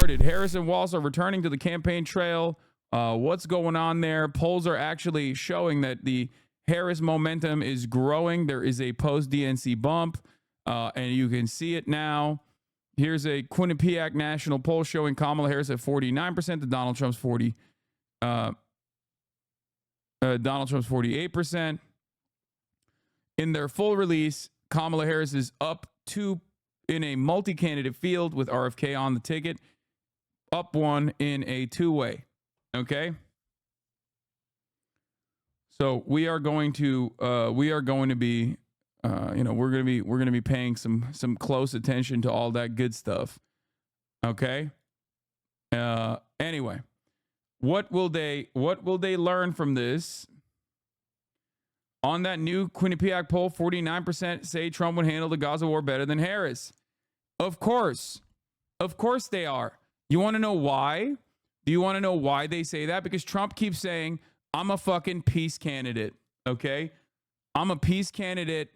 started. Harris and Walz are returning to the campaign trail. What's going on there? Polls are actually showing that the Harris momentum is growing. There is a post-DNC bump, and you can see it now. Here's a Quinnipiac national poll showing Kamala Harris at 49% to Donald Trump's 48%. In their full release, Kamala Harris is up 2 in a multi-candidate field with RFK on the ticket, up 1 in a 2-way. Okay. So we are going to be we're going to be paying some close attention to all that good stuff. Okay. Anyway, what will they learn from this? On that new Quinnipiac poll, 49% say Trump would handle the Gaza war better than Harris. Of course they are. You want to know why? Do you want to know why they say that? Because Trump keeps saying, I'm a fucking peace candidate. Okay. I'm a peace candidate.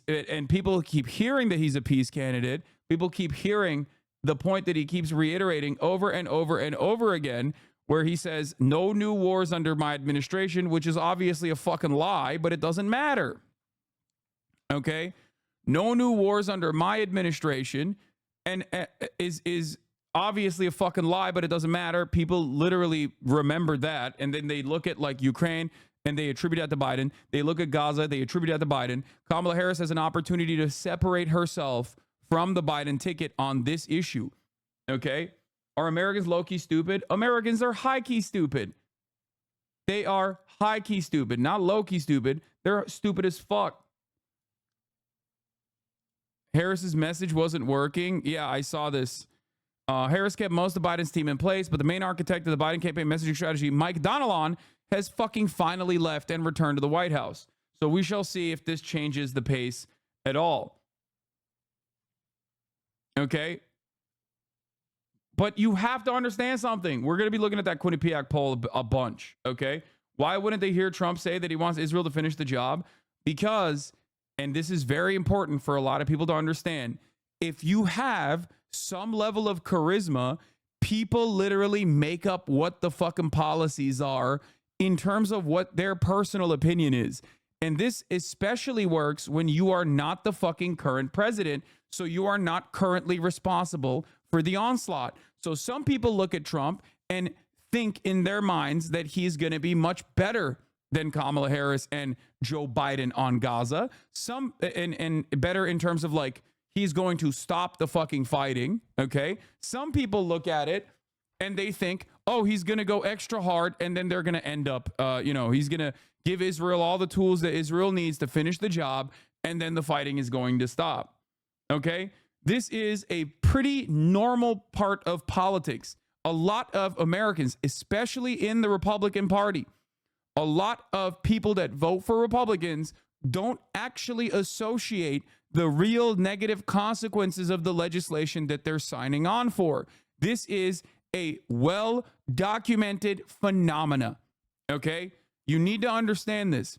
And people keep hearing that he's a peace candidate. People keep hearing the point that he keeps reiterating over and over and over again, where he says, no new wars under my administration, which is obviously a fucking lie, but it doesn't matter. Okay? No new wars under my administration, and is obviously a fucking lie, but it doesn't matter. People literally remember that, and then they look at like Ukraine, and they attribute that to Biden. They look at Gaza, they attribute that to Biden. Kamala Harris has an opportunity to separate herself from the Biden ticket on this issue. Okay? Are Americans low-key stupid? Americans are high-key stupid. They are high-key stupid, not low-key stupid. They're stupid as fuck. Harris's message wasn't working. Yeah, I saw this. Harris kept most of Biden's team in place, but the main architect of the Biden campaign messaging strategy, Mike Donilon, has fucking finally left and returned to the White House. So we shall see if this changes the pace at all. Okay? But you have to understand something. We're going to be looking at that Quinnipiac poll a bunch, okay? Why wouldn't they hear Trump say that he wants Israel to finish the job? Because, and this is very important for a lot of people to understand, if you have some level of charisma, people literally make up what the fucking policies are in terms of what their personal opinion is. And this especially works when you are not the fucking current president, so you are not currently responsible for the onslaught. So some people look at Trump and think in their minds that he's going to be much better than Kamala Harris and Joe Biden on Gaza. Some and better in terms of like he's going to stop the fucking fighting, okay? Some people look at it and they think, oh, he's going to go extra hard, and then they're going to end up, he's going to give Israel all the tools that Israel needs to finish the job, and then the fighting is going to stop, okay? This is a pretty normal part of politics. A lot of Americans, especially in the Republican Party, a lot of people that vote for Republicans don't actually associate the real negative consequences of the legislation that they're signing on for. This is a well-documented phenomena, okay? You need to understand this.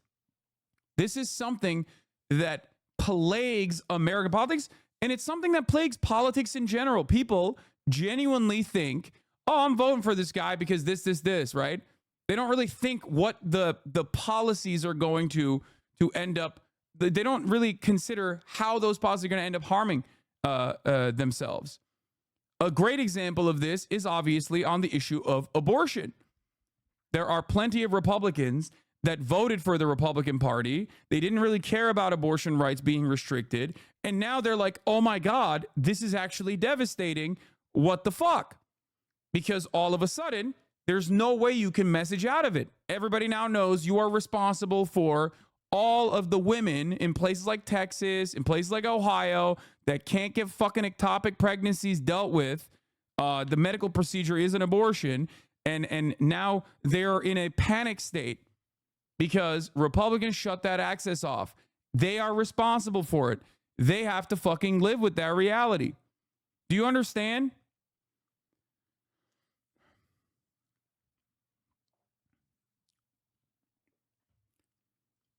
This is something that plagues American politics, and it's something that plagues politics in general. People genuinely think, oh, I'm voting for this guy because this, right? They don't really think what the policies are going to end up. They don't really consider how those policies are going to end up harming themselves. A great example of this is obviously on the issue of abortion. There are plenty of Republicans that voted for the Republican Party. They didn't really care about abortion rights being restricted. And now they're like, oh my God, this is actually devastating. What the fuck? Because all of a sudden, there's no way you can message out of it. Everybody now knows you are responsible for all of the women in places like Texas, in places like Ohio, that can't get fucking ectopic pregnancies dealt with. The medical procedure is an abortion. And now they're in a panic state because Republicans shut that access off. They are responsible for it. They have to fucking live with that reality. Do you understand?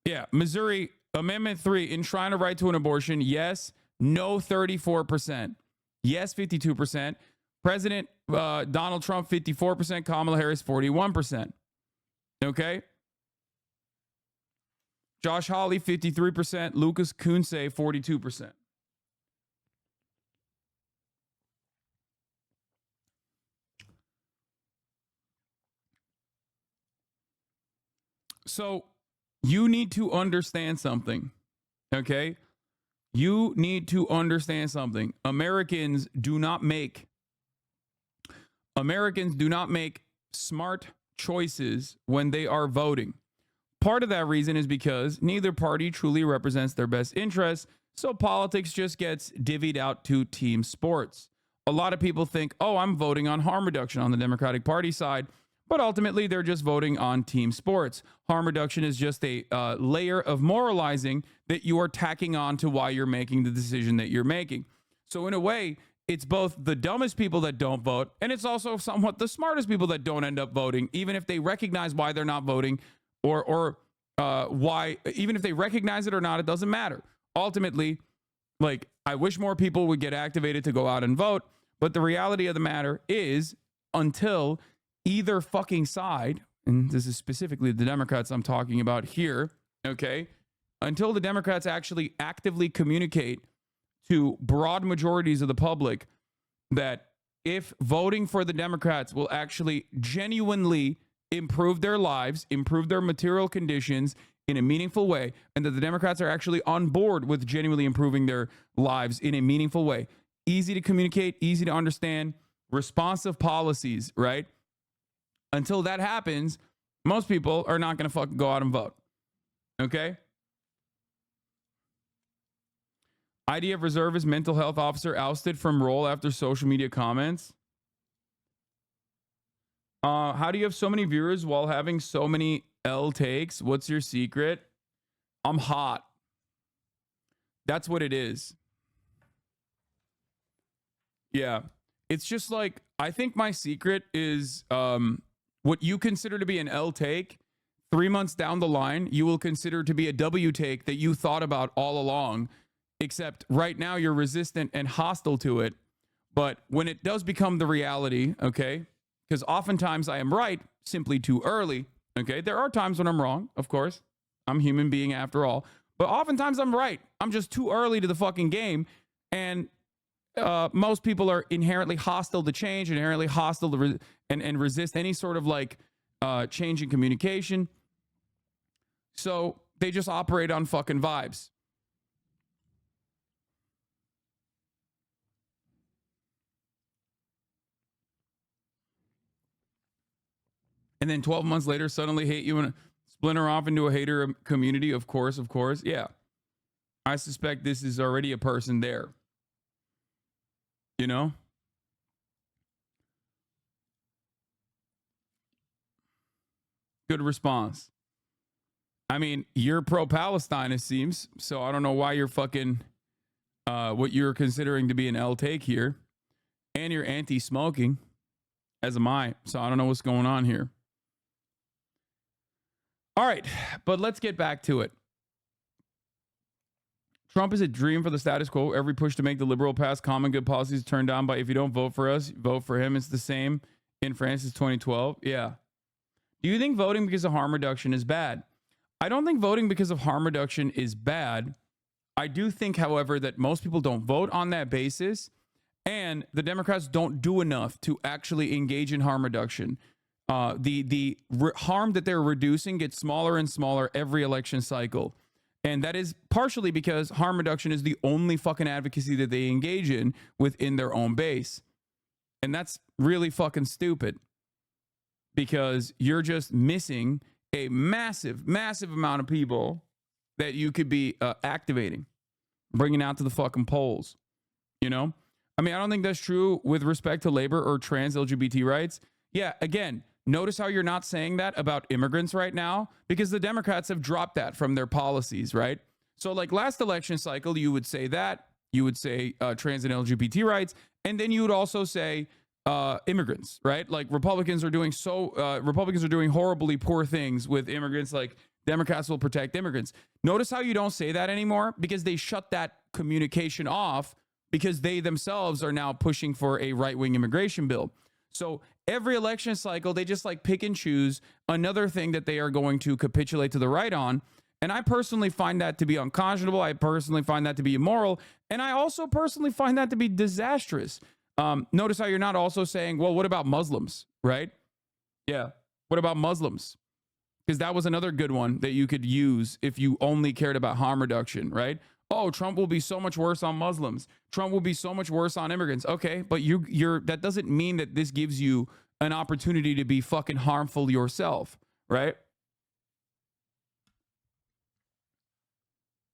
Yeah, Missouri, Amendment 3, enshrine a right to an abortion. Yes. No, 34%. Yes, 52%. President Donald Trump, 54%. Kamala Harris, 41%. Okay? Josh Hawley, 53%. Lucas Kunce, 42%. So you need to understand something, okay? You need to understand something. Americans do not make smart choices when they are voting. Part of that reason is because neither party truly represents their best interests, so politics just gets divvied out to team sports. A lot of people think, oh, I'm voting on harm reduction on the Democratic Party side, but ultimately they're just voting on team sports. Harm reduction is just a layer of moralizing that you are tacking on to why you're making the decision that you're making. So in a way, it's both the dumbest people that don't vote, and it's also somewhat the smartest people that don't end up voting, even if they recognize why they're not voting, or why, even if they recognize it or not, it doesn't matter. Ultimately, like, I wish more people would get activated to go out and vote, but the reality of the matter is, until either fucking side, and this is specifically the Democrats I'm talking about here, okay, until the Democrats actually actively communicate to broad majorities of the public that if voting for the Democrats will actually genuinely improve their lives, improve their material conditions in a meaningful way, and that the Democrats are actually on board with genuinely improving their lives in a meaningful way. Easy to communicate, easy to understand, responsive policies, right? Until that happens, most people are not going to fucking go out and vote. Okay? IDF reservist mental health officer ousted from role after social media comments. How do you have so many viewers while having so many L takes? What's your secret? I'm hot. That's what it is. Yeah. It's just like, I think my secret is what you consider to be an L take. 3 months down the line, you will consider to be a W take that you thought about all along. Except right now you're resistant and hostile to it. But when it does become the reality, okay, because oftentimes I am right simply too early, okay? There are times when I'm wrong, of course. I'm a human being after all. But oftentimes I'm right. I'm just too early to the fucking game. And most people are inherently hostile to change, inherently hostile to and resist any sort of like change in communication. So they just operate on fucking vibes. And then 12 months later, suddenly hate you and splinter off into a hater community. Of course. Yeah. I suspect this is already a person there. You know? Good response. I mean, you're pro-Palestine, it seems. So I don't know why you're fucking what you're considering to be an L take here. And you're anti-smoking, as am I. So I don't know what's going on here. All right, but let's get back to it. Trump is a dream for the status quo. Every push to make the liberal pass common good policies turned down by if you don't vote for us, vote for him. It's the same in France as 2012. Yeah. Do you think voting because of harm reduction is bad? I don't think voting because of harm reduction is bad. I do think, however, that most people don't vote on that basis, and the Democrats don't do enough to actually engage in harm reduction. The harm that they're reducing gets smaller and smaller every election cycle. And that is partially because harm reduction is the only fucking advocacy that they engage in within their own base. And that's really fucking stupid, because you're just missing a massive, massive amount of people that you could be activating, bringing out to the fucking polls. You know? I mean, I don't think that's true with respect to labor or trans LGBT rights. Yeah, again, notice how you're not saying that about immigrants right now, because the Democrats have dropped that from their policies, right? So like last election cycle, you would say that, you would say trans and LGBT rights, and then you would also say immigrants, right? Like Republicans are doing horribly poor things with immigrants, like Democrats will protect immigrants. Notice how you don't say that anymore, because they shut that communication off because they themselves are now pushing for a right-wing immigration bill. So every election cycle, they just like pick and choose another thing that they are going to capitulate to the right on. And I personally find that to be unconscionable. I personally find that to be immoral. And I also personally find that to be disastrous. Notice how you're not also saying, well, what about Muslims, right? Yeah. What about Muslims? Because that was another good one that you could use if you only cared about harm reduction, right? Oh, Trump will be so much worse on Muslims. Trump will be so much worse on immigrants. Okay, but you're that doesn't mean that this gives you an opportunity to be fucking harmful yourself, right?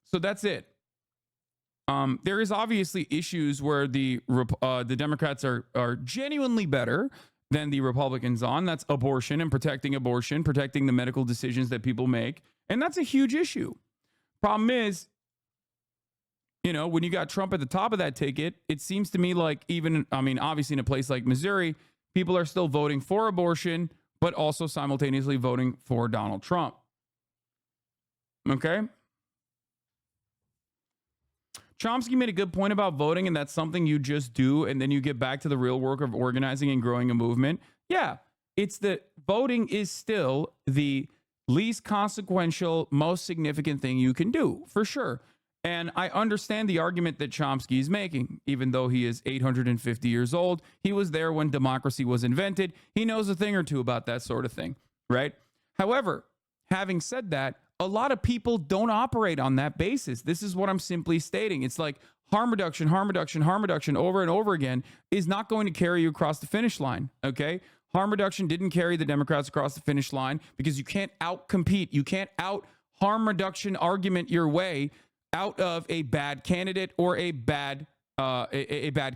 So that's it. There is obviously issues where the Democrats are genuinely better than the Republicans on. That's abortion and protecting the medical decisions that people make. And that's a huge issue. Problem is, you know, when you got Trump at the top of that ticket, it seems to me like obviously in a place like Missouri, people are still voting for abortion, but also simultaneously voting for Donald Trump. Okay? Chomsky made a good point about voting, and that's something you just do, and then you get back to the real work of organizing and growing a movement. Yeah, it's the voting is still the least consequential, most significant thing you can do, for sure. And I understand the argument that Chomsky is making, even though he is 850 years old. He was there when democracy was invented. He knows a thing or two about that sort of thing, right? However, having said that, a lot of people don't operate on that basis. This is what I'm simply stating. It's like harm reduction over and over again is not going to carry you across the finish line, okay? Harm reduction didn't carry the Democrats across the finish line because you can't out-compete. You can't out-harm reduction argument your way out of a bad candidate or a bad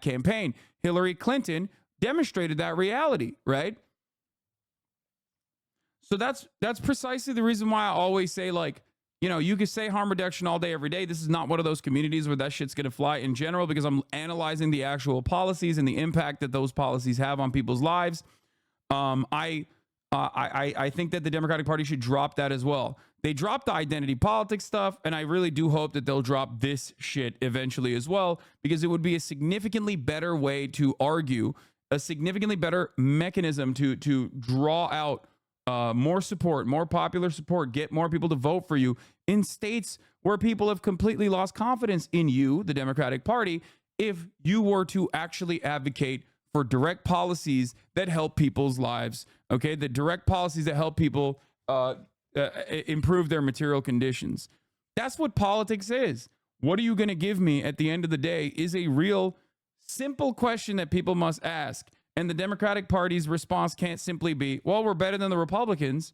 campaign. Hillary Clinton demonstrated that reality, right? So that's precisely the reason why I always say, like, you know, you could say harm reduction all day, every day. This is not one of those communities where that shit's going to fly in general, because I'm analyzing the actual policies and the impact that those policies have on people's lives. I think that the Democratic Party should drop that as well. They dropped the identity politics stuff, and I really do hope that they'll drop this shit eventually as well, because it would be a significantly better way to argue, a significantly better mechanism to draw out more support, more popular support, get more people to vote for you in states where people have completely lost confidence in you, the Democratic Party, if you were to actually advocate for direct policies that help people's lives, okay? The direct policies that help people improve their material conditions. That's what politics is. What are you going to give me at the end of the day is a real simple question that people must ask. And the Democratic Party's response can't simply be, well, we're better than the Republicans,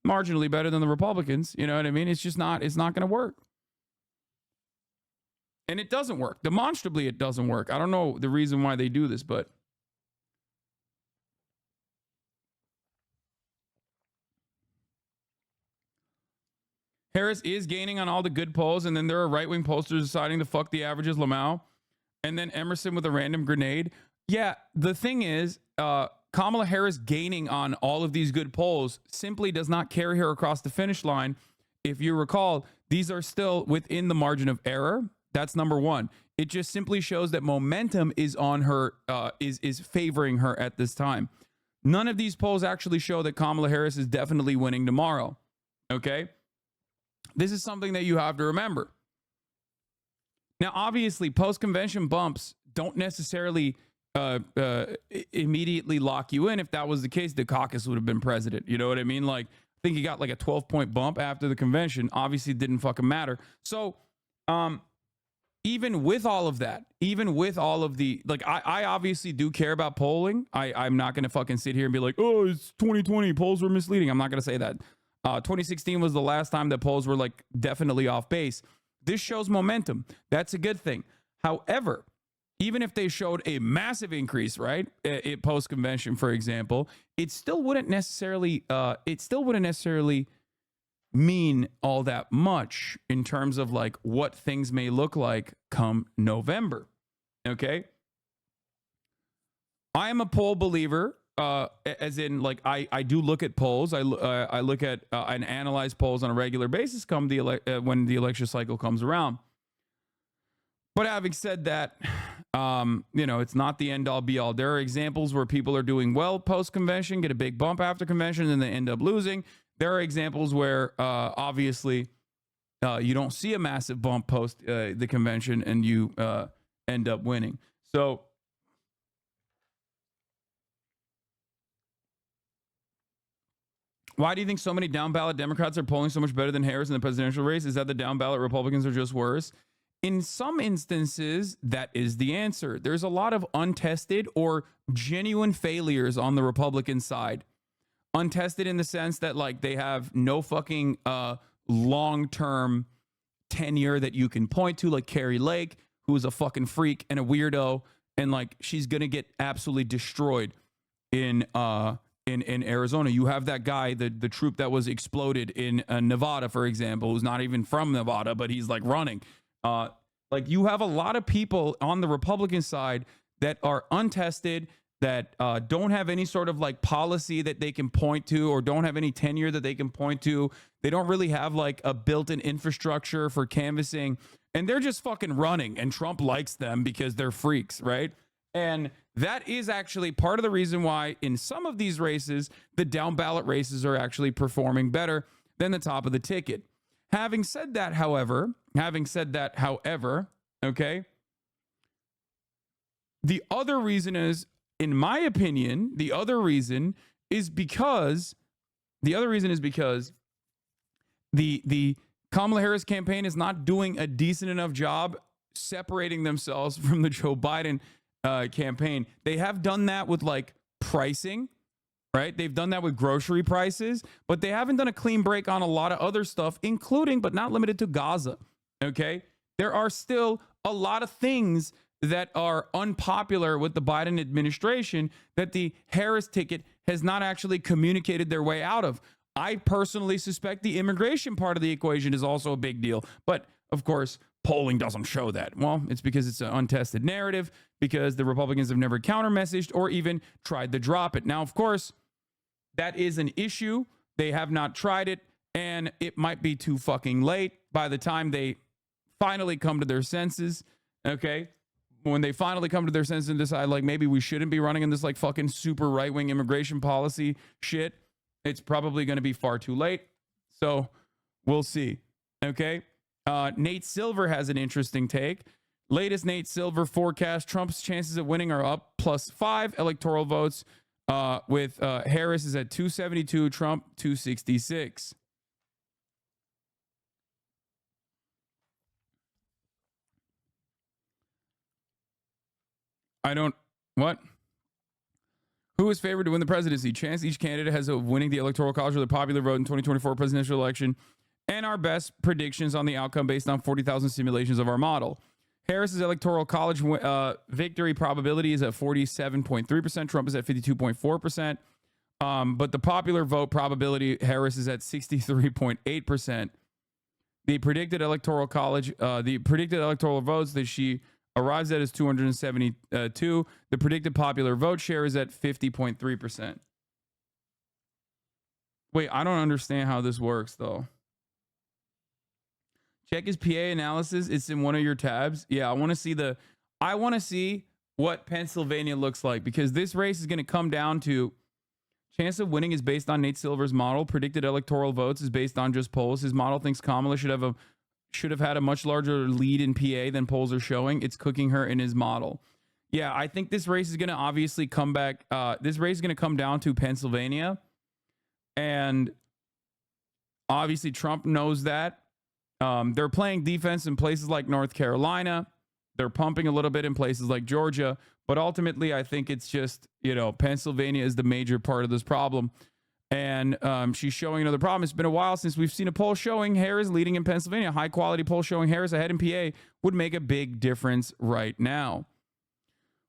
marginally better than the Republicans. You know what I mean? It's not going to work. And it doesn't work. Demonstrably, it doesn't work. I don't know the reason why they do this, but Harris is gaining on all the good polls, and then there are right-wing pollsters deciding to fuck the averages, Lamau, and then Emerson with a random grenade. Yeah, the thing is, Kamala Harris gaining on all of these good polls simply does not carry her across the finish line. If you recall, these are still within the margin of error. That's number one. It just simply shows that momentum is on her, is favoring her at this time. None of these polls actually show that Kamala Harris is definitely winning tomorrow. Okay? This is something that you have to remember. Now, obviously, post-convention bumps don't necessarily immediately lock you in. If that was the case, the caucus would have been president. You know what I mean? Like, I think he got like a 12-point bump after the convention. Obviously, it didn't fucking matter. So, even with all of that, even with all of the, like, I obviously do care about polling. I'm not going to fucking sit here and be like, oh, it's 2020, polls were misleading. I'm not going to say that. 2016 was the last time that polls were like definitely off base. This shows momentum. That's a good thing. However, even if they showed a massive increase, right, post convention, for example, it still wouldn't necessarily mean all that much in terms of like what things may look like come November. Okay, I am a poll believer, as in like I do look at polls. I look at and analyze polls on a regular basis when the election cycle comes around. But having said that, it's not the end all be all. There are examples where people are doing well post convention, get a big bump after convention, and then they end up losing. There are examples where obviously you don't see a massive bump post the convention and you end up winning. So why do you think so many down ballot Democrats are polling so much better than Harris in the presidential race? Is that the down ballot Republicans are just worse? In some instances, that is the answer. There's a lot of untested or genuine failures on the Republican side. Untested in the sense that like they have no fucking long-term tenure that you can point to, like Carrie Lake, who is a fucking freak and a weirdo, and like she's gonna get absolutely destroyed in Arizona. You have that guy, the troop that was exploded in Nevada, for example, who's not even from Nevada, but he's like running. Like you have a lot of people on the Republican side that are untested, that don't have any sort of like policy that they can point to, or don't have any tenure that they can point to. They don't really have like a built-in infrastructure for canvassing, and they're just fucking running, and Trump likes them because they're freaks, right? And that is actually part of the reason why in some of these races, the down ballot races are actually performing better than the top of the ticket. Having said that, however, okay, the other reason is, in my opinion, the other reason is because the Kamala Harris campaign is not doing a decent enough job separating themselves from the Joe Biden campaign. They have done that with like pricing, right? They've done that with grocery prices, but they haven't done a clean break on a lot of other stuff, including but not limited to Gaza. Okay. There are still a lot of things that are unpopular with the Biden administration that the Harris ticket has not actually communicated their way out of. I personally suspect the immigration part of the equation is also a big deal. But of course, polling doesn't show that. Well, it's because it's an untested narrative, because the Republicans have never counter-messaged or even tried to drop it. Now, of course, that is an issue. They have not tried it, and it might be too fucking late by the time they finally come to their senses, okay? When they finally come to their senses and decide, like, maybe we shouldn't be running in this, like, fucking super right-wing immigration policy shit, it's probably going to be far too late. So we'll see, okay? Nate Silver has an interesting take. Latest Nate Silver forecast, Trump's chances of winning are up +5 electoral votes, with Harris is at 272, Trump 266. Who is favored to win the presidency? Chance each candidate has of winning the electoral college or the popular vote in 2024 presidential election, and our best predictions on the outcome based on 40,000 simulations of our model. Harris's electoral college victory probability is at 47.3%. Trump is at 52.4%. But the popular vote probability, Harris is at 63.8%. The predicted electoral college, the predicted electoral votes that she arrives at is 272. The predicted popular vote share is at 50.3%. Wait, I don't understand how this works, though. Check his PA analysis. It's in one of your tabs. Yeah, I want to see what Pennsylvania looks like, because this race is going to come down to chance of winning is based on Nate Silver's model. Predicted electoral votes is based on just polls. His model thinks Kamala should have had a much larger lead in PA than polls are showing. It's cooking her in his model. Yeah, I think this race is going to obviously come back. This race is going to come down to Pennsylvania. And obviously Trump knows that. They're playing defense in places like North Carolina. They're pumping a little bit in places like Georgia. But ultimately, I think it's just, Pennsylvania is the major part of this problem. And she's showing another problem. It's been a while since we've seen a poll showing Harris leading in Pennsylvania. High quality poll showing Harris ahead in PA would make a big difference right now.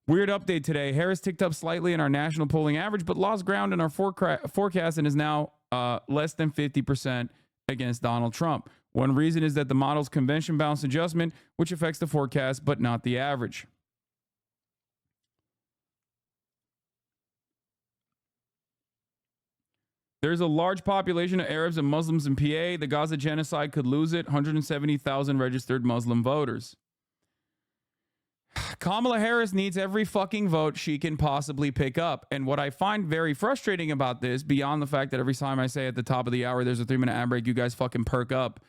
Weird update today. Harris ticked up slightly in our national polling average, but lost ground in our forecast and is now less than 50% against Donald Trump. One reason is that the model's convention bounce adjustment, which affects the forecast, but not the average. There's a large population of Arabs and Muslims in PA. The Gaza genocide could lose it. 170,000 registered Muslim voters. Kamala Harris needs every fucking vote she can possibly pick up. And what I find very frustrating about this, beyond the fact that every time I say at the top of the hour there's a 3-minute ad break, you guys fucking perk up,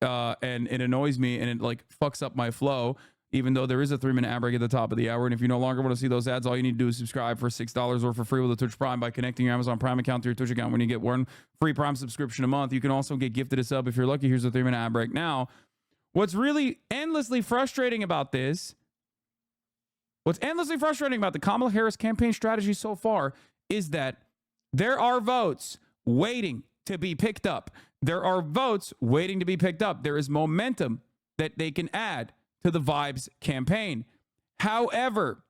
and it annoys me and it like fucks up my flow, even though there is a 3-minute ad break at the top of the hour. And if you no longer want to see those ads, all you need to do is subscribe for $6 or for free with a Twitch Prime by connecting your Amazon Prime account to your Twitch account. When you get one free Prime subscription a month, you can also get gifted a sub if you're lucky. Here's a 3-minute ad break now. What's really endlessly frustrating about this, what's endlessly frustrating about the Kamala Harris campaign strategy so far is that there are votes waiting to be picked up. There are votes waiting to be picked up. There is momentum that they can add to the Vibes campaign. However,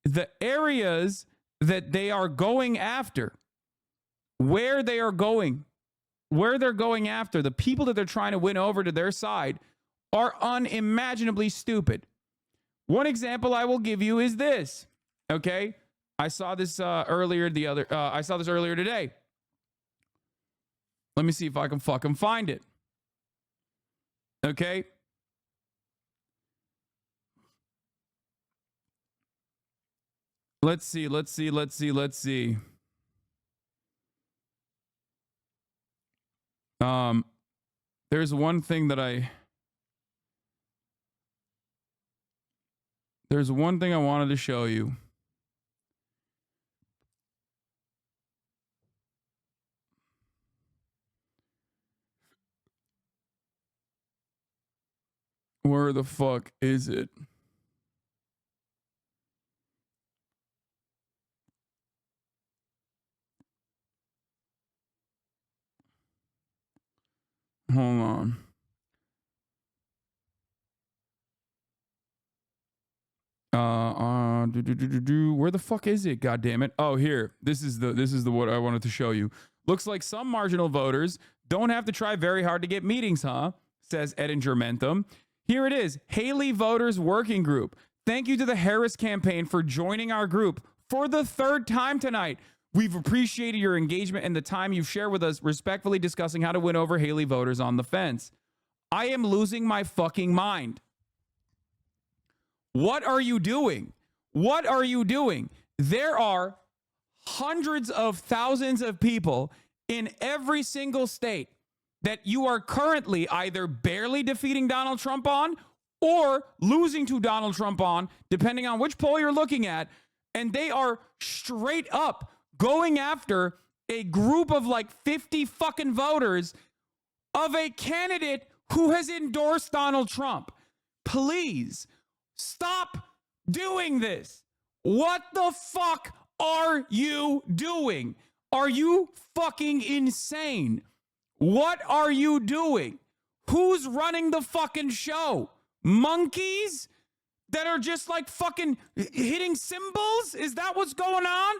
the areas that they are going after, where they're going after, the people that they're trying to win over to their side are unimaginably stupid. One example I will give you is this. Okay, I saw this earlier today. Let me see if I can fucking find it. Okay. Let's see. There's one thing I wanted to show you. Where the fuck is it? Hold on. Where the fuck is it? God damn it. Oh, here. This is the what I wanted to show you. Looks like some marginal voters don't have to try very hard to get meetings, huh? Says Edinger Mentham. Here it is. Haley Voters Working Group. Thank you to the Harris campaign for joining our group for the 3rd time tonight. We've appreciated your engagement and the time you've shared with us, respectfully discussing how to win over Haley voters on the fence. I am losing my fucking mind. What are you doing? What are you doing? There are hundreds of thousands of people in every single state that you are currently either barely defeating Donald Trump on or losing to Donald Trump on, depending on which poll you're looking at. And they are straight up going after a group of like 50 fucking voters of a candidate who has endorsed Donald Trump. Please stop doing this. What the fuck are you doing? Are you fucking insane? What are you doing? Who's running the fucking show? Monkeys that are just like fucking hitting cymbals? Is that what's going on?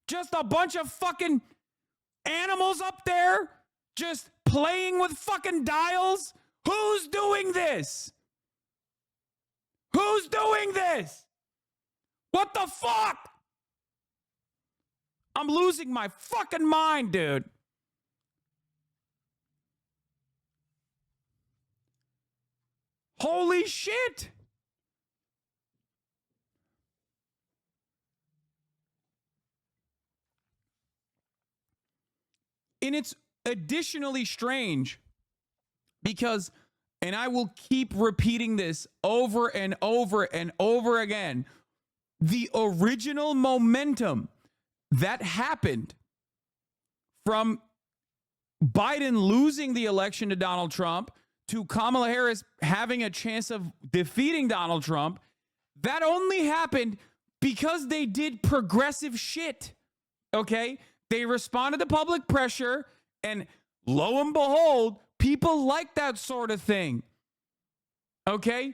Just a bunch of fucking animals up there just playing with fucking dials? Who's doing this? Who's doing this? What the fuck? I'm losing my fucking mind, dude. Holy shit. And it's additionally strange because, and I will keep repeating this over and over and over again, the original momentum that happened from Biden losing the election to Donald Trump to Kamala Harris having a chance of defeating Donald Trump, that only happened because they did progressive shit. Okay? They responded to public pressure, and lo and behold, people like that sort of thing. Okay?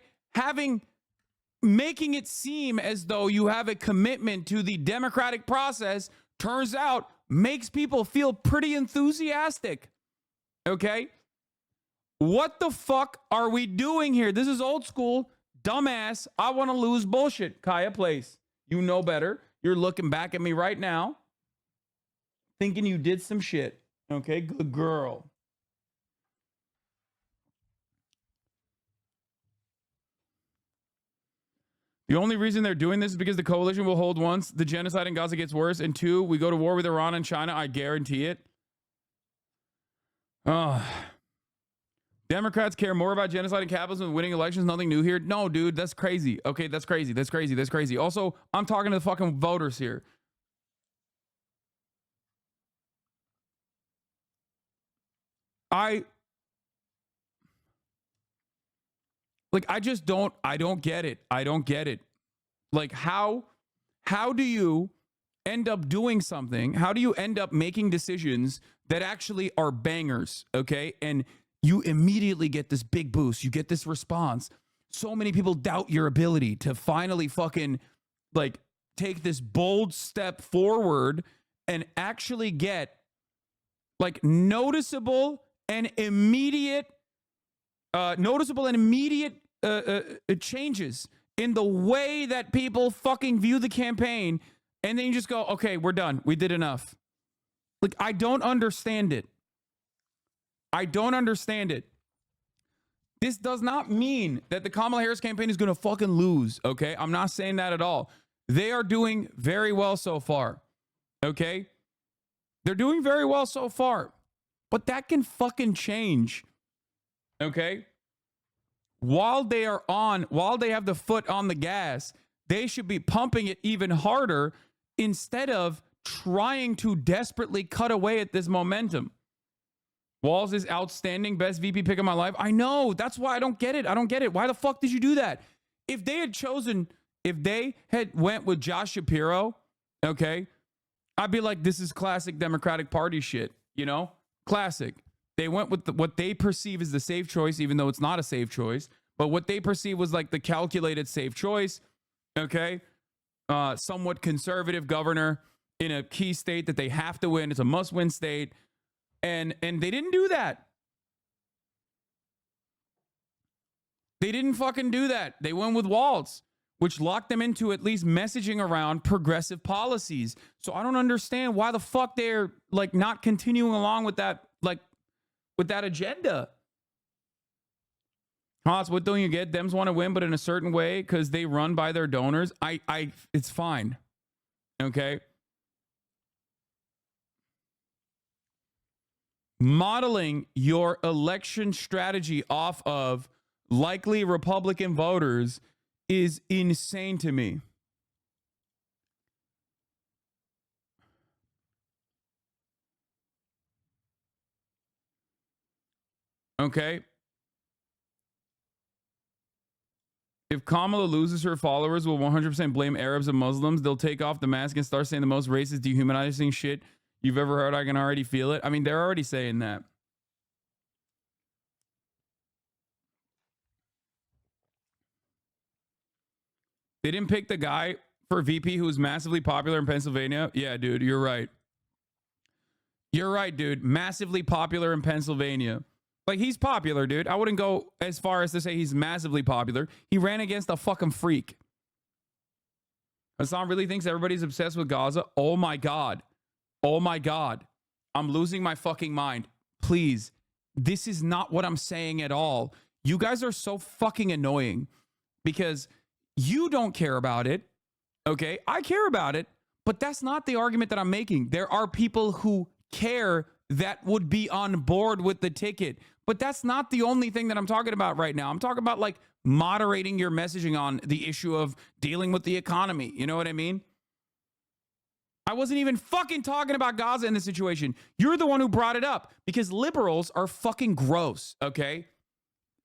Making it seem as though you have a commitment to the democratic process turns out makes people feel pretty enthusiastic. Okay? What the fuck are we doing here? This is old school, dumbass, I want to lose bullshit. Kaya Place, you know better. You're looking back at me right now, thinking you did some shit. Okay, good girl. The only reason they're doing this is because the coalition will hold once the genocide in Gaza gets worse, and 2, we go to war with Iran and China. I guarantee it. Democrats care more about genocide and capitalism than winning elections. Nothing new here. No, dude, that's crazy. Okay, that's crazy. That's crazy. That's crazy. Also, I'm talking to the fucking voters here. I don't get it. I don't get it. Like, how do you end up doing something? How do you end up making decisions that actually are bangers? Okay. And you immediately get this big boost. You get this response. So many people doubt your ability to finally fucking like take this bold step forward and actually get like noticeable and immediate changes in the way that people fucking view the campaign. And then you just go, okay, we're done. We did enough. Like, I don't understand it. I don't understand it. This does not mean that the Kamala Harris campaign is going to fucking lose, okay? I'm not saying that at all. They are doing very well so far, okay? They're doing very well so far. But that can fucking change, okay? While they have the foot on the gas, they should be pumping it even harder instead of trying to desperately cut away at this momentum. Walz is outstanding. Best VP pick of my life. I know. That's why I don't get it. I don't get it. Why the fuck did you do that? If they had went with Josh Shapiro, okay, I'd be like, this is classic Democratic Party shit, you know? Classic. They went with what they perceive as the safe choice, even though it's not a safe choice. But what they perceive was like the calculated safe choice, okay? Somewhat conservative governor in a key state that they have to win. It's a must-win state. And they didn't do that. They didn't fucking do that. They went with Walz, which locked them into at least messaging around progressive policies. So I don't understand why the fuck they're like not continuing along with that, like with that agenda. Haas, what don't you get? Dems want to win, but in a certain way because they run by their donors. It's fine. Okay. Modeling your election strategy off of likely Republican voters is insane to me. Okay. If Kamala loses her followers, will 100% blame Arabs and Muslims. They'll take off the mask and start saying the most racist, dehumanizing shit you've ever heard. I can already feel it. I mean, they're already saying that. They didn't pick the guy for VP who was massively popular in Pennsylvania. Yeah, dude, you're right. You're right, dude. Massively popular in Pennsylvania. Like, he's popular, dude. I wouldn't go as far as to say he's massively popular. He ran against a fucking freak. Hasan really thinks everybody's obsessed with Gaza. Oh my God. Oh my God. I'm losing my fucking mind. Please. This is not what I'm saying at all. You guys are so fucking annoying because you don't care about it. Okay. I care about it, but that's not the argument that I'm making. There are people who care that would be on board with the ticket, but that's not the only thing that I'm talking about right now. I'm talking about like moderating your messaging on the issue of dealing with the economy. You know what I mean? I wasn't even fucking talking about Gaza in this situation. You're the one who brought it up because liberals are fucking gross, okay?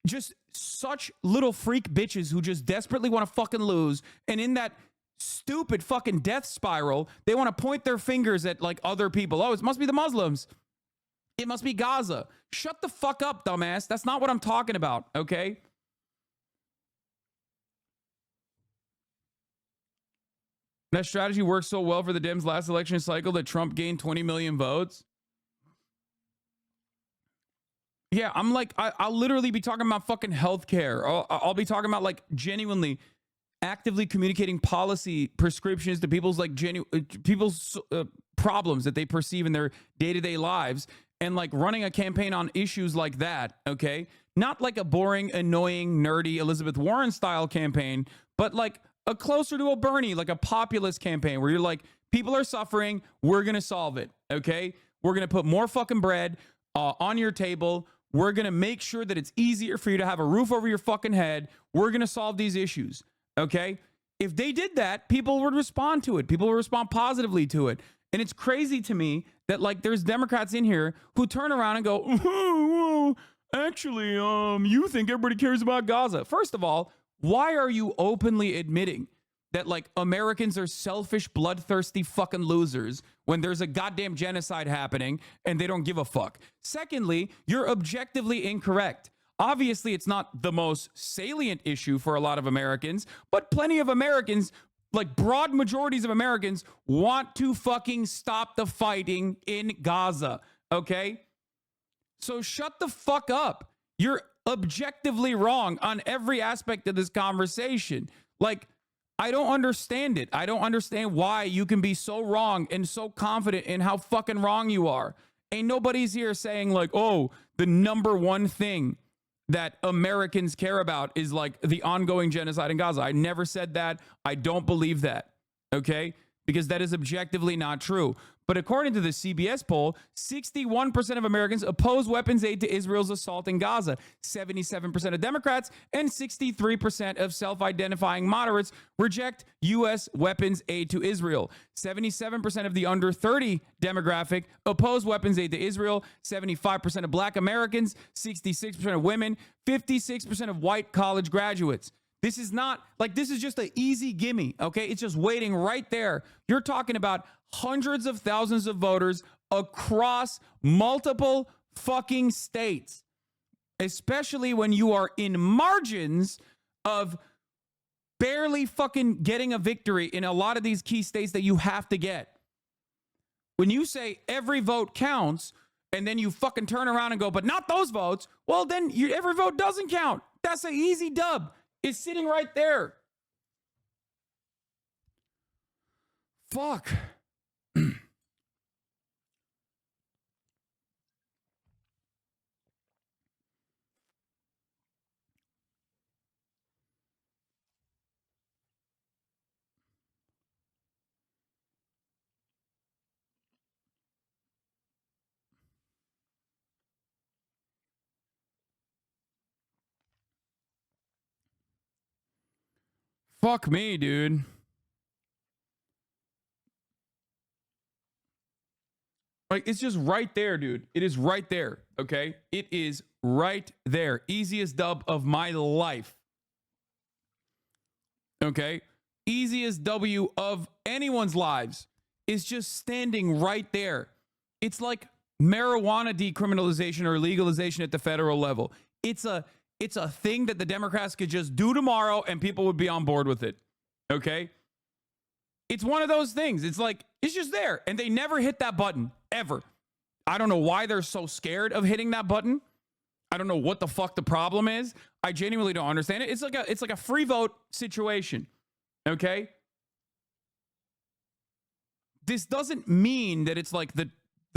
Just such little freak bitches who just desperately want to fucking lose. And in that stupid fucking death spiral, they want to point their fingers at like other people. Oh, it must be the Muslims. It must be Gaza. Shut the fuck up, dumbass. That's not what I'm talking about, okay? That strategy worked so well for the Dems last election cycle that Trump gained 20 million votes. Yeah, I'm like, I'll literally be talking about fucking healthcare. I'll be talking about like genuinely actively communicating policy prescriptions to people's like people's problems that they perceive in their day-to-day lives and like running a campaign on issues like that, okay? Not like a boring, annoying, nerdy Elizabeth Warren style campaign, but like closer to a Bernie, like a populist campaign where you're like, people are suffering, we're going to solve it, okay? We're going to put more fucking bread on your table. We're going to make sure that it's easier for you to have a roof over your fucking head. We're going to solve these issues, okay? If they did that, people would respond to it. People would respond positively to it. And it's crazy to me that, like, there's Democrats in here who turn around and go, oh, well, actually, you think everybody cares about Gaza. First of all, why are you openly admitting that, like, Americans are selfish, bloodthirsty fucking losers when there's a goddamn genocide happening and they don't give a fuck? Secondly, you're objectively incorrect. Obviously, it's not the most salient issue for a lot of Americans, but plenty of Americans, like broad majorities of Americans, want to fucking stop the fighting in Gaza, okay? So shut the fuck up. You're objectively wrong on every aspect of this conversation. Like, I don't understand it. I don't understand why you can be so wrong and so confident in how fucking wrong you are. Ain't nobody's here saying, like, oh, the number one thing that Americans care about is, like, the ongoing genocide in Gaza. I never said that. I don't believe that, okay? Because that is objectively not true. But according to the CBS poll, 61% of Americans oppose weapons aid to Israel's assault in Gaza. 77% of Democrats and 63% of self-identifying moderates reject U.S. weapons aid to Israel. 77% of the under 30 demographic oppose weapons aid to Israel. 75% of black Americans, 66% of women, 56% of white college graduates. This is not, like, this is just an easy gimme, okay? It's just waiting right there. You're talking about hundreds of thousands of voters across multiple fucking states, especially when you are in margins of barely fucking getting a victory in a lot of these key states that you have to get. When you say every vote counts, and then you fucking turn around and go, but not those votes, well, then every vote doesn't count. That's an easy dub. It's sitting right there. Fuck. Fuck me, dude. Like, it's just right there, dude. It is right there, okay? It is right there. Easiest dub of my life. Okay? Easiest W of anyone's lives is just standing right there. It's like marijuana decriminalization or legalization at the federal level. It's a thing that the Democrats could just do tomorrow and people would be on board with it. Okay? It's one of those things. It's like, it's just there. And they never hit that button, ever. I don't know why they're so scared of hitting that button. I don't know what the fuck the problem is. I genuinely don't understand it. It's like a free vote situation. Okay? This doesn't mean that it's like the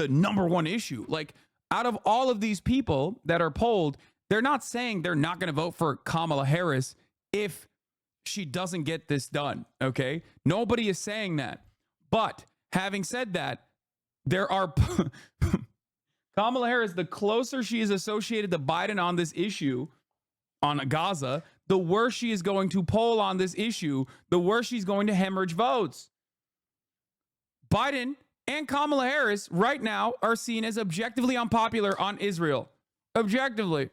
number one issue. Like, out of all of these people that are polled, they're not saying they're not going to vote for Kamala Harris if she doesn't get this done, okay? Nobody is saying that. But having said that, there are Kamala Harris, the closer she is associated to Biden on this issue, on Gaza, the worse she is going to poll on this issue, the worse she's going to hemorrhage votes. Biden and Kamala Harris right now are seen as objectively unpopular on Israel. Objectively.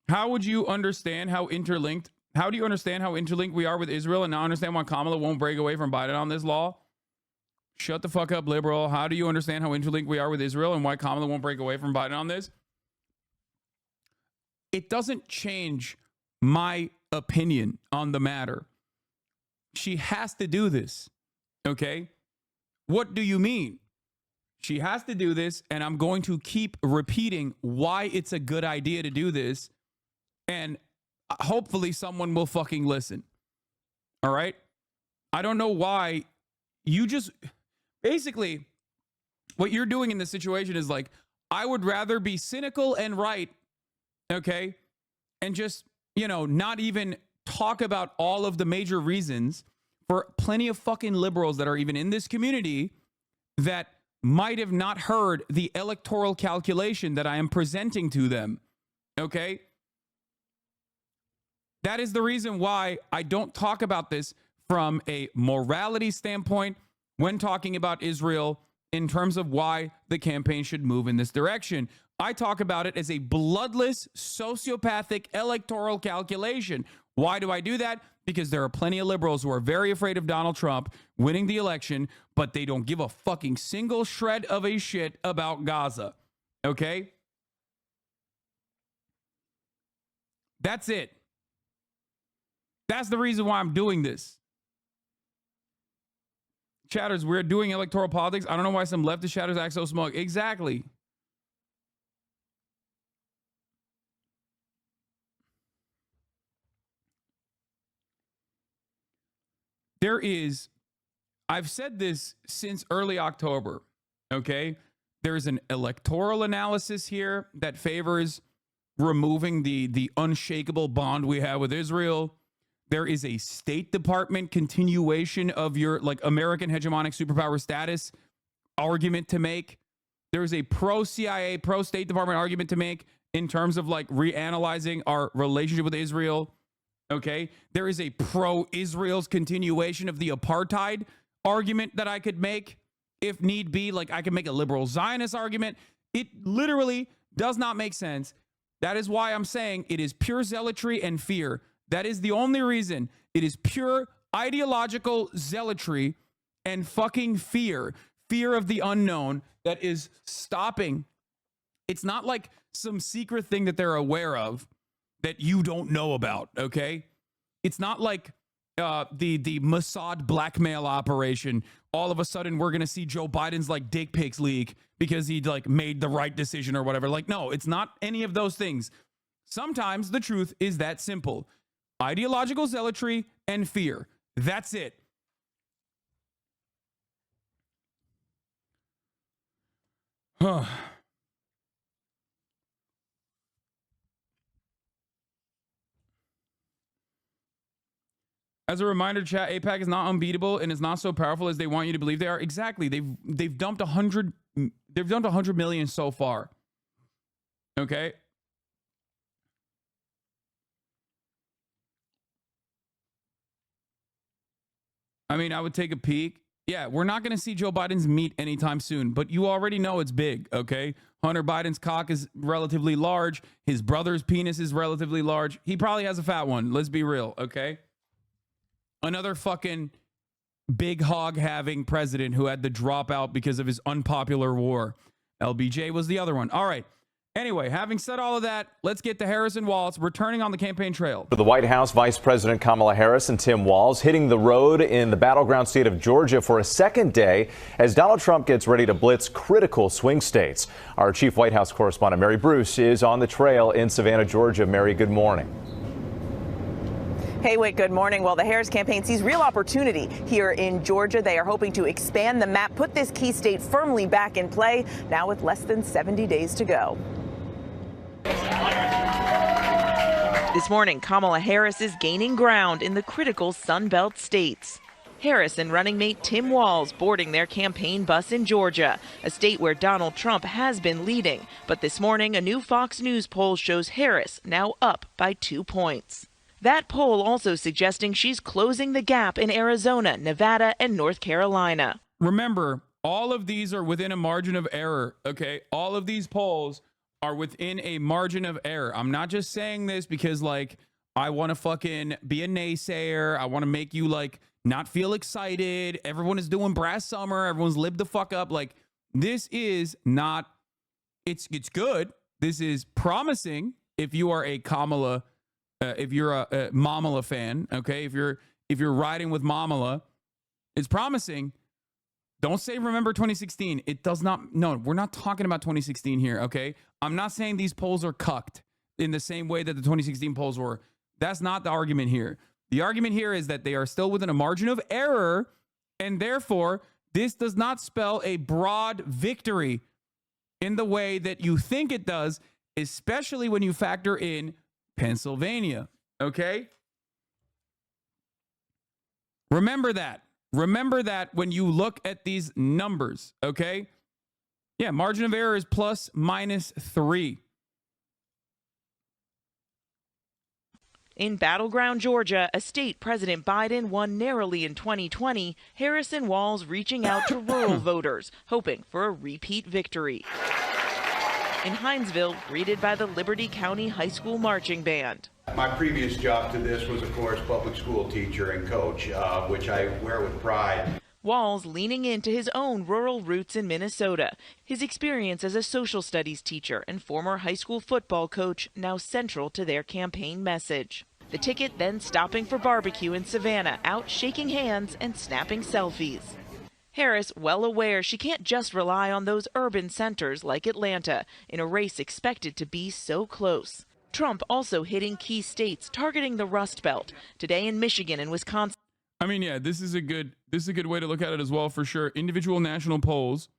How would you understand how interlinked? How do you understand how interlinked we are with Israel and now understand why Kamala won't break away from Biden on this law? Shut the fuck up, liberal. How do you understand how interlinked we are with Israel and why Kamala won't break away from Biden on this? It doesn't change my opinion on the matter. She has to do this, okay? What do you mean? She has to do this, and I'm going to keep repeating why it's a good idea to do this. And hopefully someone will fucking listen. All right? I don't know why you just basically what you're doing in this situation is like, I would rather be cynical and right, okay, and just, not even talk about all of the major reasons for plenty of fucking liberals that are even in this community that might have not heard the electoral calculation that I am presenting to them, okay? That is the reason why I don't talk about this from a morality standpoint when talking about Israel in terms of why the campaign should move in this direction. I talk about it as a bloodless, sociopathic electoral calculation. Why do I do that? Because there are plenty of liberals who are very afraid of Donald Trump winning the election, but they don't give a fucking single shred of a shit about Gaza. Okay? That's it. That's the reason why I'm doing this. Chatters, we're doing electoral politics. I don't know why some leftist chatters act so smug. Exactly. I've said this since early October, okay? There's an electoral analysis here that favors removing the unshakable bond we have with Israel. There is a State Department continuation of your American hegemonic superpower status argument to make. There's a pro-CIA, pro-State Department argument to make in terms of reanalyzing our relationship with Israel. Okay. There is a pro-Israel's continuation of the apartheid argument that I could make if need be. I could make a liberal Zionist argument. It literally does not make sense. That is why I'm saying it is pure zealotry and fear. That is the only reason. It is pure ideological zealotry and fucking fear. Fear of the unknown that is stopping. It's not like some secret thing that they're aware of that you don't know about, okay? It's not like the Mossad blackmail operation. All of a sudden, we're going to see Joe Biden's dick pics leak because he made the right decision or whatever. No, it's not any of those things. Sometimes the truth is that simple. Ideological zealotry and fear. That's it. As a reminder, chat, AIPAC is not unbeatable and is not so powerful as they want you to believe they are. Exactly. They've dumped 100 million so far. Okay? I mean, I would take a peek. Yeah, we're not going to see Joe Biden's meat anytime soon, but you already know it's big, okay? Hunter Biden's cock is relatively large. His brother's penis is relatively large. He probably has a fat one. Let's be real, okay? Another fucking big hog having president who had to drop out because of his unpopular war. LBJ was the other one. All right. Anyway, having said all of that, let's get to Harris and Walz returning on the campaign trail. The White House, Vice President Kamala Harris and Tim Walz hitting the road in the battleground state of Georgia for a second day as Donald Trump gets ready to blitz critical swing states. Our chief White House correspondent, Mary Bruce, is on the trail in Savannah, Georgia. Mary, good morning. Hey, Wick, good morning. Well, the Harris campaign sees real opportunity here in Georgia. They are hoping to expand the map, put this key state firmly back in play, now with less than 70 days to go. This morning, Kamala Harris is gaining ground in the critical Sun Belt states. Harris and running mate Tim Walz boarding their campaign bus in Georgia, a state where Donald Trump has been leading. But this morning, a new Fox News poll shows Harris now up by 2 points. That poll also suggesting she's closing the gap in Arizona, Nevada, and North Carolina. Remember, all of these are within a margin of error, okay? All of these polls are within a margin of error. I'm not just saying this because I want to fucking be a naysayer. I want to make you not feel excited. Everyone is doing brass summer. Everyone's lived the fuck up. This is not, it's good. This is promising if you are a Kamala, if you're a Mamala fan, okay? If you're riding with Mamala, it's promising. Don't say remember 2016. It does not. No, we're not talking about 2016 here, okay? I'm not saying these polls are cucked in the same way that the 2016 polls were. That's not the argument here. The argument here is that they are still within a margin of error, and therefore, this does not spell a broad victory. in the way that you think it does, especially when you factor in Pennsylvania. Okay? Remember that. Remember that when you look at these numbers. Okay? Yeah, margin of error is plus minus 3. In battleground Georgia, a state President Biden won narrowly in 2020, Harris and Walz reaching out to rural voters, hoping for a repeat victory. In Hinesville, greeted by the Liberty County High School Marching Band. My previous job to this was, of course, public school teacher and coach, which I wear with pride. Walz leaning into his own rural roots in Minnesota. His experience as a social studies teacher and former high school football coach now central to their campaign message. The ticket then stopping for barbecue in Savannah, out shaking hands and snapping selfies. Harris well aware she can't just rely on those urban centers like Atlanta in a race expected to be so close. Trump also hitting key states targeting the Rust Belt. Today in Michigan and Wisconsin. I mean, yeah, this is a good way to look at it as well, for sure. Individual national polls.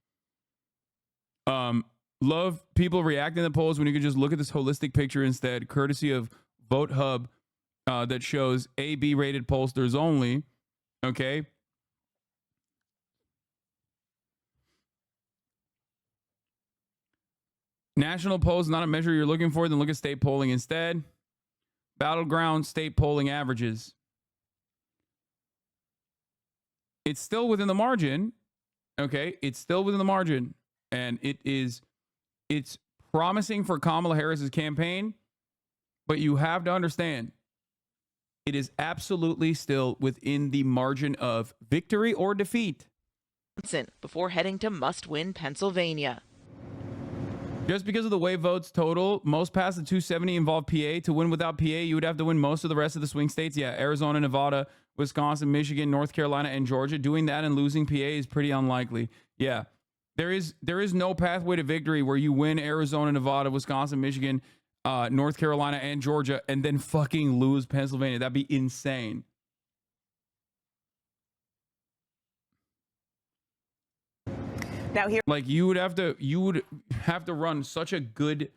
Love people reacting to polls when you can just look at this holistic picture instead, courtesy of Vote Hub, that shows A/B rated pollsters only. Okay. National polls not a measure you're looking for, then look at state polling instead. Battleground state polling averages. It's still within the margin. Okay, it's still within the margin, and it's promising for Kamala Harris's campaign, but you have to understand it is absolutely still within the margin of victory or defeat. Before heading to must-win Pennsylvania. Just because of the way votes total, most past the 270 involve PA. To win without PA, you would have to win most of the rest of the swing states. Yeah, Arizona, Nevada, Wisconsin, Michigan, North Carolina, and Georgia. Doing that and losing PA is pretty unlikely. Yeah, there is no pathway to victory where you win Arizona, Nevada, Wisconsin, Michigan, North Carolina, and Georgia, and then fucking lose Pennsylvania. That'd be insane. Now here, like you would have to run such a good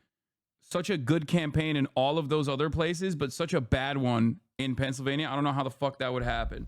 campaign in all of those other places, but such a bad one in Pennsylvania. I don't know how the fuck that would happen.